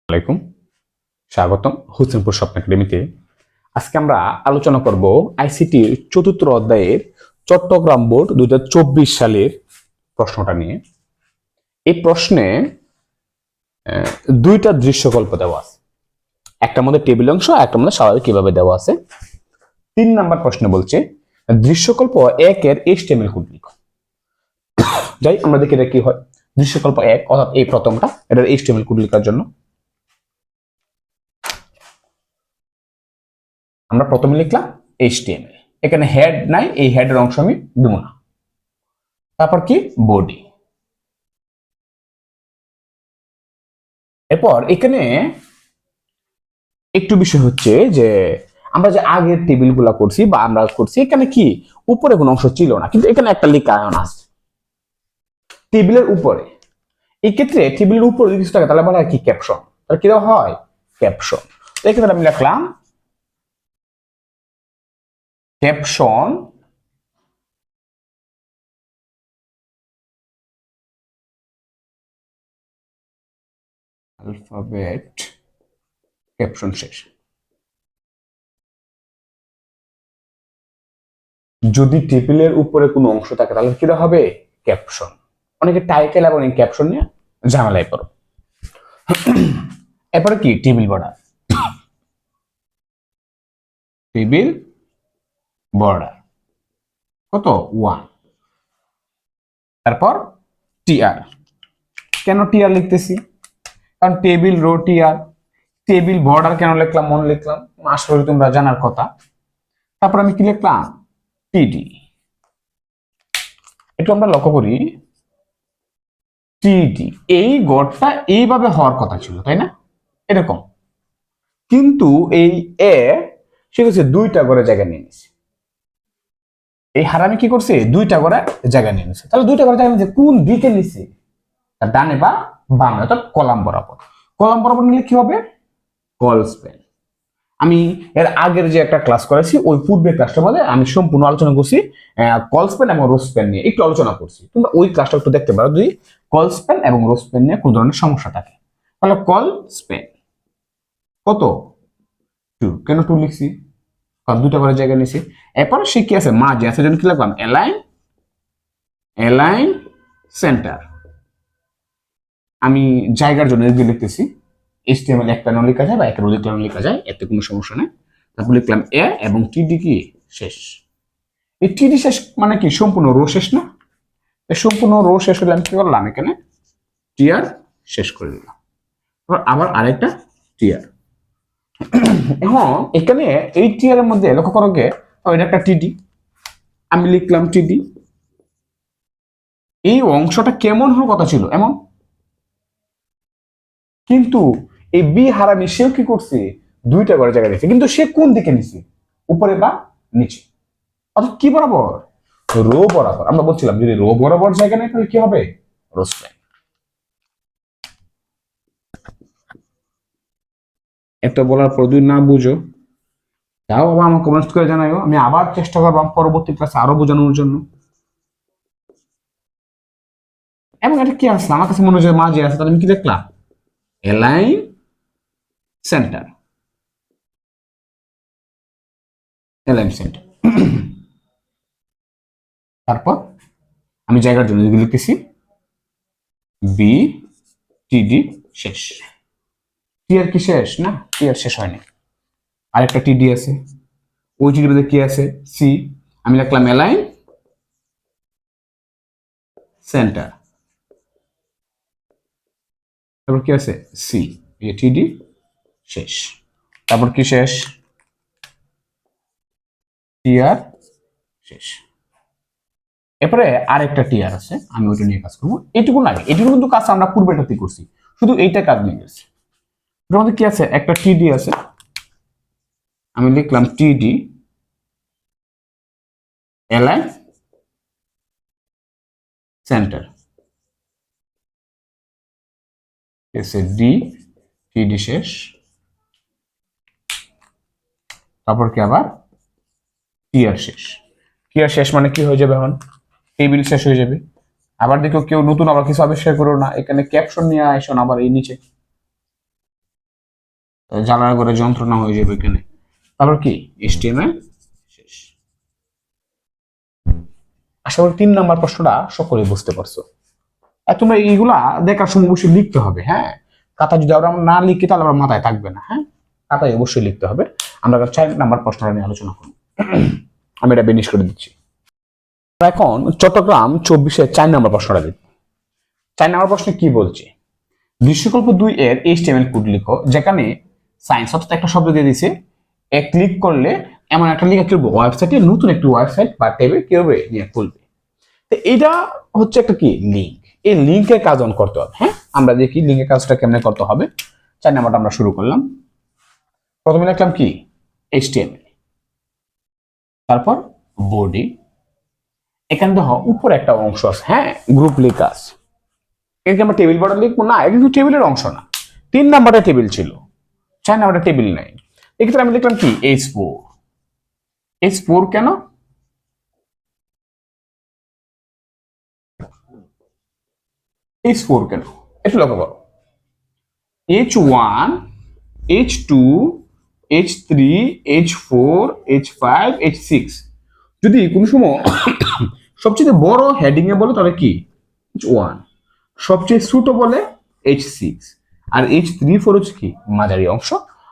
আলাইকুম, স্বাগতম হোসেনপুর স্বপ্ন একাডেমিতে। আজকে আমরা আলোচনা করব আইসিটির চতুর্থ অধ্যায়ের চট্টগ্রাম বোর্ড 2024 সালের প্রশ্নটা নিয়ে। এই প্রশ্নে দুইটা দৃশ্যকল্প দেওয়া আছে, একটার মধ্যে টেবিল অংশ, একটার মধ্যে স্বাভাবিক কিভাবে দেওয়া আছে। 3 নাম্বার প্রশ্ন বলছে দৃশ্যকল্প 1 এর HTML কোড লিখো। যাই আমরা দেখি এটা কি হয়। দৃশ্যকল্প 1 অর্থাৎ এই প্রথমটা, এটার HTML কোড লেখার জন্য আমরা প্রথমে লিখলাম HTML। এখানে হেড নাই, এই হেডের অংশ আমি দেব না। তারপর কি বডি। এরপর এখানে একটু বিষয় হচ্ছে যে আমরা যে আগের টেবিলগুলো করছি বা আমরা করছি, এখানে কি উপরে কোনো অংশ ছিল না, কিন্তু এখানে একটা লেখা আছে টেবিলের উপরে। এই ক্ষেত্রে টেবিলের উপরে যদি কিছু থাকে তাহলে বলা হয় কি ক্যাপশন। তাহলে কি দেওয়া হয় ক্যাপশন। তো এক্ষেত্রে আমি লিখলাম ক্যাপশন অ্যালফাবেট ক্যাপশন শেষ। যদি টেবিলের উপরে কোনো অংশ থাকে তাহলে কি হবে ক্যাপশন। অনেকে টাইটেল এবং ক্যাপশন নিয়ে ঝামেলায় পড়ো। এরপরে কি টেবিল বর্ডার, টেবিল বর্ডার কত 1। তারপর টিআর। কেন টিআর লিখতেছি? কারণ table row TR. Table border কেন লিখলাম মনে লিখলাম, আশা করি তোমরা জানার কথা। তারপর আমি কি লিখলাম টিডি। একটু আমরা লক্ষ্য করি টিডি, এই গড়টা এইভাবে হওয়ার কথা ছিল তাই না, এরকম। কিন্তু এই এ সে হচ্ছে দুইটা করে জায়গা নিয়ে নিছে। এই হারামি কি করছে দুইটা করে জায়গা নিয়ে নিছে। তাহলে দুইটা করে জায়গা নিয়েছে কোন দিকে নিছে, ডানে বা বামে, অর্থাৎ কলাম বরাবর। কলাম বরাবর নিলে কি হবে কল স্প্যান। আমি এর আগের যে একটা ক্লাস করেছি ওই পূর্বের ক্লাসটার মধ্যে আমি সম্পূর্ণ আলোচনা করছি কল স্প্যান এবং রো স্প্যান নিয়ে একটু আলোচনা করছি। তোমরা ওই ক্লাসটা একটু দেখতে পারো যদি কল স্প্যান এবং রো স্প্যান নিয়ে কোন ধরনের সমস্যা থাকে। তাহলে কল স্প্যান কত 2। কেন 2 লিখছি? কারণ দুটা করে জায়গা নিছি। এরপর সে কি আছে মাঝে আছে, জন্য কি লিখলাম অ্যালাইন সেন্টার। আমি জায়গার জন্য এগুলো লিখতেছি। HTML একটা নো লেখা যায় বা একটা রো লিখলেও লেখা যায়, এতে কোনো সমস্যা নেই। তারপর লিখলাম এ এবং টিডি কি শেষ। এই টিডি শেষ মানে কি সম্পূর্ণ রো শেষ না? সম্পূর্ণ রো শেষ হলে আমি কি করলাম এখানে টিআর শেষ করে দিলাম। আবার আরেকটা টিআর। এখন এখানে এই টিআর এর মধ্যে লক্ষ্য করো গে এটা একটা টিডি, আমি লিখলাম টিডি। এই অংশটা কেমন হওয়ার কথা ছিল এমন, কিন্তু এই বি হারামি সেও কি করছে দুইটা করে জায়গা দিয়েছে, কিন্তু সে কোন দিকে নিছে উপরে বা নিচে, অর্থাৎ কি বরাবর রো বরাবর। আমরা বলছিলাম যদি রো বরাবর জায়গা নেই তাহলে কি হবে রো স্প্যান। এত বলার পর যদি না বুঝো তাও আবার আমার কমেন্টস করে জানাইও, আমি আবার চেষ্টা করবো পরবর্তী ক্লাসে আরো বোঝানোর জন্য। এবং এটা কি আসলে আমার কাছে মনে হয় মাঝে আছে, তাহলে আমি কি দেখলাম অ্যালাইন সেন্টার, অ্যালাইন সেন্টার। তারপর আমি জায়গার জন্য যদি লিখতেছি বি টিডি শেষ। টিআর কি শেষ না? টিআর শেষ হয়নি, আরেকটা টিডি আছে। ওই টিডির মধ্যে কি আছে সি। আমি লিখলাম অ্যালাইন সেন্টার। তারপর কি আছে সি, টিডি শেষ। তারপর কি শেষ টিআর শেষ। এরপরে আরেকটা টিআর আছে, আমি ওইটা নিয়ে কাজ করবো। এটুকু লাগে, এটুকু কিন্তু কাজ আমরা পূর্বেটাতে করছি, শুধু এইটা কাজ নিয়ে গেছে। এটার মধ্যে কি আছে একটা টিডি আছে, আমি লিখলাম টিডি অ্যালাইন সেন্টার এসে ডি টিডি শেষ। তারপর কি আবার টিআর শেষ। টিআর শেষ মানে কি হয়ে যাবে এখন টেবিল শেষ হয়ে যাবে। আবার দেখো কেউ নতুন আবার কিছু আবিষ্কার করো না, এখানে ক্যাপশন নিয়ে আসো না আবার এই নিচে। জ্বালার করে যন্ত্রণা হয়ে যাবে এখানে। তারপর কি HTML শেষ। আশা করি 3 নাম্বার প্রশ্নটা সকলেই বুঝতে পারছো। আর তোমরা এইগুলা দেখার সময় অবশ্যই লিখতে হবে, হ্যাঁ। খাতা যদি আমরা না লিখি তাহলে আমার মাথায় থাকবে না, হ্যাঁ। খাতায় অবশ্যই লিখতে হবে। আমরা 4 নাম্বার প্রশ্নটা নিয়ে আলোচনা করব। আমি এটা বেনিশ করে দিচ্ছি। এখন চট্টগ্রাম 24-এর 4 নাম্বার প্রশ্নটা দেখব। 4 নাম্বার প্রশ্নে কি বলছে, দৃশ্যকল্প 2 এর HTML কোড লিখো যেখানে সায়েন্স অর্থাৎ একটা শব্দ দিয়ে দিছে, ক্লিক করলে এমন একটা লিঙ্ক খুলবে ওয়েবসাইটে, নতুন একটি ওয়েবসাইট বা ট্যাবে কি হবে নিয়ে খুলবে। তো এটা হচ্ছে একটা কি লিঙ্ক, এই লিঙ্কের কাজ অন করতে হবে, হ্যাঁ। আমরা দেখি লিঙ্কের কাজটা কেমনে করতে হবে। 4 নাম্বারটা আমরা শুরু করলাম। প্রথমে লিখলাম কি HTML, তারপর বডি। এখানে দেখো উপরে একটা অংশ আছে, হ্যাঁ, গ্রুপ লিঙ্ক আছে। এখানে আমরা টেবিল বর্ডার লিখবো না, এটা কিন্তু টেবিলের অংশ না। 3 নাম্বারটা টেবিল ছিল, 4 নাম্বারটা টেবিল নাই। এক্ষেত্রে আমি লিখলাম কি H4। H4 কেন? H4 কেন একটু লক্ষ্য করো। H1, H2, H3, H4, H5, H6 যদি কোনো সময় সবচেয়ে বড় হেডিং এ বলে তবে কি H1, সবচেয়ে ছোট বলে H6, আর H3, 4 হচ্ছে কি মাঝারি অংশ।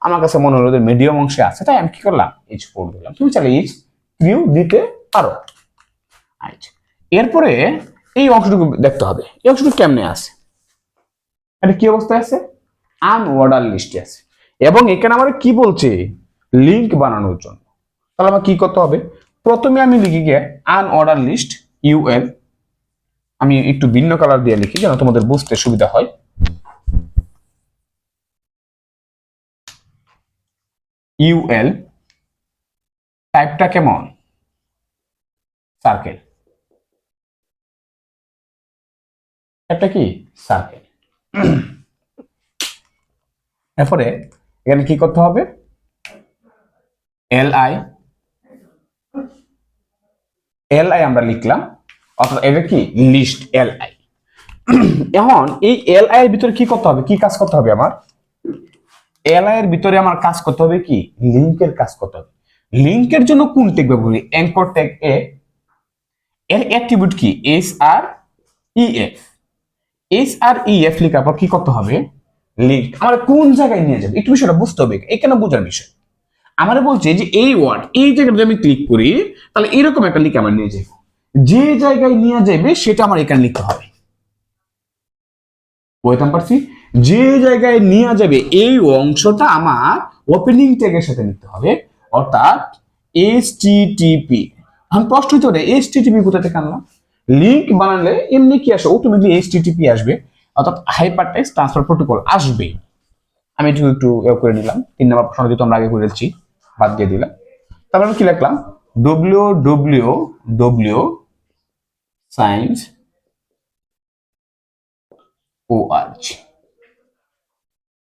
আমার কাছে মনে হলো মিডিয়াম অংশে আছে, তাই আমি কি করলাম H4 দিলাম। তুমি চাইলে H3 দিতে পারো। আচ্ছা, এরপরে এই অংশটুকু দেখতে হবে, এই অংশটুকু কেমনে আছে, এটা কি অবস্থায় আছে, আনঅর্ডার লিস্টে আছে। এবং এখানে আমার কি বলছে লিংক বানানোর জন্য। তাহলে আমার কি করতে হবে, প্রথমে আমি লিখি গিয়ে আনঅর্ডার লিস্ট UL। আমি একটু ভিন্ন কালার দিয়ে লিখি যেন তোমাদের বুঝতে সুবিধা হয়। UL টাইপটা কেমন, সার্কেল। টাইপটা কি সার্কেল। এরপরে এখানে কি করতে হবে, LI আমরা লিখলাম, অর্থাৎ এটা কি লিস্ট LI। এখন এই LI এর ভিতরে কি করতে হবে, কি কাজ করতে হবে, আমার LI এর ভিতরে আমার কাজ করতে হবে কি লিংকের কাজ করতে হবে। লিংকের জন্য কোন ট্যাগ ব্যবহার করি, অ্যাঙ্কর ট্যাগ এ। এর অ্যাট্রিবিউট কি SREF। SREF লেখার পর কি করতে হবে, লিংক আমার কোন জায়গায় নিয়ে যাবে একটু বিষয়টা বুঝতে হবে, এখানে বোঝার বিষয়। আমার বলছে যে এই ওয়ার্ড এই জায়গায় আমি ক্লিক করি তাহলে এরকম একটা লিঙ্ক আমার নিয়ে যাবে, যে জায়গায় নিয়ে যাবে সেটা আমার এখানে লিখতে হবে। বুঝতে পারছি, যে জায়গায় নিয়ে যাবে এই অংশটা আমার ওপেনিং ট্যাগের সাথে লিখতে হবে, অর্থাৎ HTTP। এখন প্রশ্ন হতে পারে HTTP কোথা থেকে আনলাম, লিংক বানালে এমনি কি আসে, অটোমেটিকলি HTTP আসবে, অর্থাৎ হাইপার টেক্সট ট্রান্সফার প্রোটোকল আসবে। আমি একটু করে নিলাম, 3 নাম্বার প্রশ্ন যেহেতু আমরা আগে করেছি বাদ দিয়ে দিলাম। তারপর আমি কি লিখলাম www science.org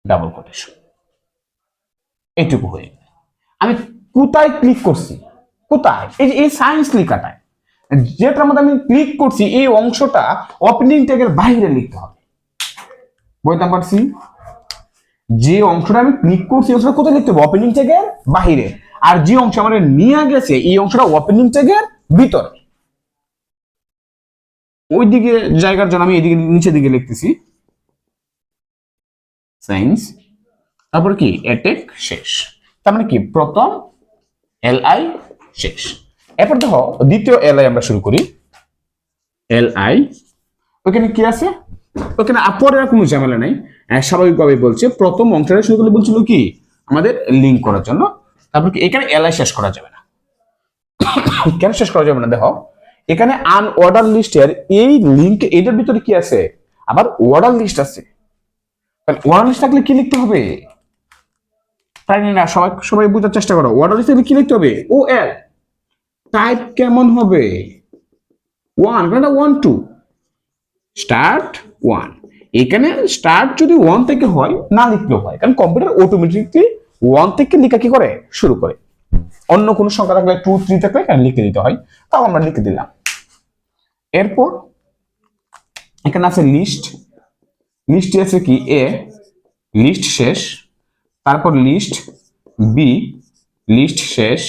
ডাবল কোটেশন। এইটুকু হয়ে গেল। আমি কোথায় ক্লিক করছি, কোথায়, এই যে এই সায়েন্স লেখাটায় যেটার মধ্যে আমি ক্লিক করছি এই অংশটা ওপেনিং ট্যাগের বাইরে লিখতে হবে। বুঝতে পারছি, যে অংশটা আমি ক্লিক করছি অংশটা কোথায় লিখতে হবে, ওপেনিং ট্যাগের বাইরে। আর যে অংশ আমাদের নিয়ে গেছে এই অংশটা ওপেনিং ট্যাগের ভিতরে। ওই দিকে জায়গার জন্য আমি এদিকে নিচের দিকে লিখতেছি সায়েন্স, তারপর কি অ্যাটেক শেষ। তার মানে কি প্রথম LI শেষ। এরপর দেখো দ্বিতীয় LI আমরা শুরু করি। LI ওখানে কি আছে, ওখানে আপরের কোনো ঝামেলা নাই, স্বাভাবিকভাবে বলছে প্রথম অংশটা শুরু করলে বলছিল কি আমাদের লিংক করার জন্য। তারপর কি এখানে LI শেষ করা যাবে না, কেন শেষ করা যাবে না, দেখো এখানে আনঅর্ডার লিস্টের এই লিংক এটার ভিতরে কি আছে, আবার অর্ডার লিস্ট আছে। তাহলে অর্ডার লিস্ট থাকলে কি লিখতে হবে, তাই না, সবাই সবাই বোঝার চেষ্টা করো। অর্ডার লিস্টে কি লিখতে হবে, OL। টাইপ কেমন হবে, 1, কারণ 1 2 স্টার্ট 1। এখানে স্টার্ট যদি 1 থেকে হয় না লিখলেও হয়, কারণ কম্পিউটার অটোমেটিকলি 1 থেকে লেখা কি করে শুরু করে। অন্য কোনো সংখ্যা থাকলে 2 3 থাকলে এখানে লিখে দিতে হয়, তাও আমরা লিখে দিলাম। এরপর এখানে আছে লিস্ট, লিস্টে আছে কি লিস্ট শেষ। তারপর লিস্ট বি, লিস্ট শেষ।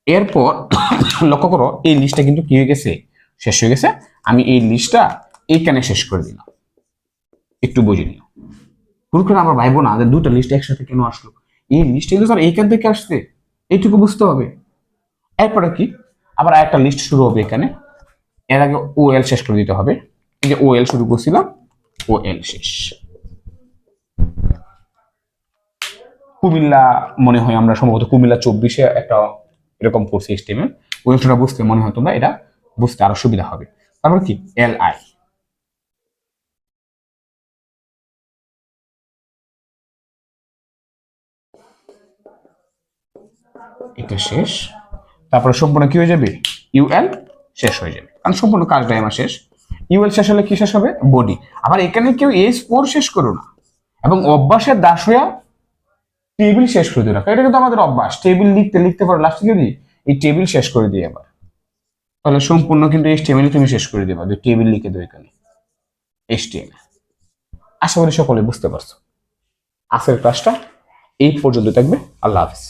এরপর লক্ষ্য করো এই লিস্টটা কিন্তু কি হয়ে গেছে, শেষ হয়ে গেছে। আমি এই লিস্টটা এইখানে শেষ করে দিলাম, একটু বুঝে নিও। ভুল করে আমরা ভাইবো না যে দুটো লিস্ট একসাথে কেন আসলো, এই লিস্ট কিন্তু স্যার এইখান থেকে আসছে, এইটুকু বুঝতে হবে। এরপরে কি, আবার একটা লিস্ট শুরু হবে এখানে, এর আগে ও এল শেষ করে দিতে হবে। এই যে ও এল শুরু করছিলাম, ও এল শেষ। কুমিল্লা মনে হয় আমরা সম্ভবত কুমিল্লা 24-এ একটা এরকম পড়ছি স্টেমের, ওই অংশটা বুঝতে মনে হয় তোমরা এটা বুঝতে আরো সুবিধা হবে। তারপর কি এল আই, এটা শেষ। তারপরে সম্পূর্ণ কি হয়ে যাবে, ইউএল শেষ হয়ে যাবে, কারণ সম্পূর্ণ কাজটাই আমার শেষ। ইউএল শেষ হলে কি শেষ হবে, বডি। আবার এখানে কেউ এস ফোর শেষ করো না, এবং অভ্যাসের দাস হইয়া টেবিল শেষ করে দিয়ে রাখা, এটা কিন্তু আমাদের অভ্যাস। টেবিল লিখতে লিখতে পরে লাস্টে কি দিই, এই টেবিল শেষ করে দিই আবার। তাহলে সম্পূর্ণ কিন্তু এইচটিএমএল তুমি শেষ করে দিবা, টেবিল লিখে দেবো এখানে এইচটিএমএল। আশা করি সকলে বুঝতে পারছো। আজকের ক্লাসটা এই পর্যন্ত থাকবে। আল্লাহ হাফিজ।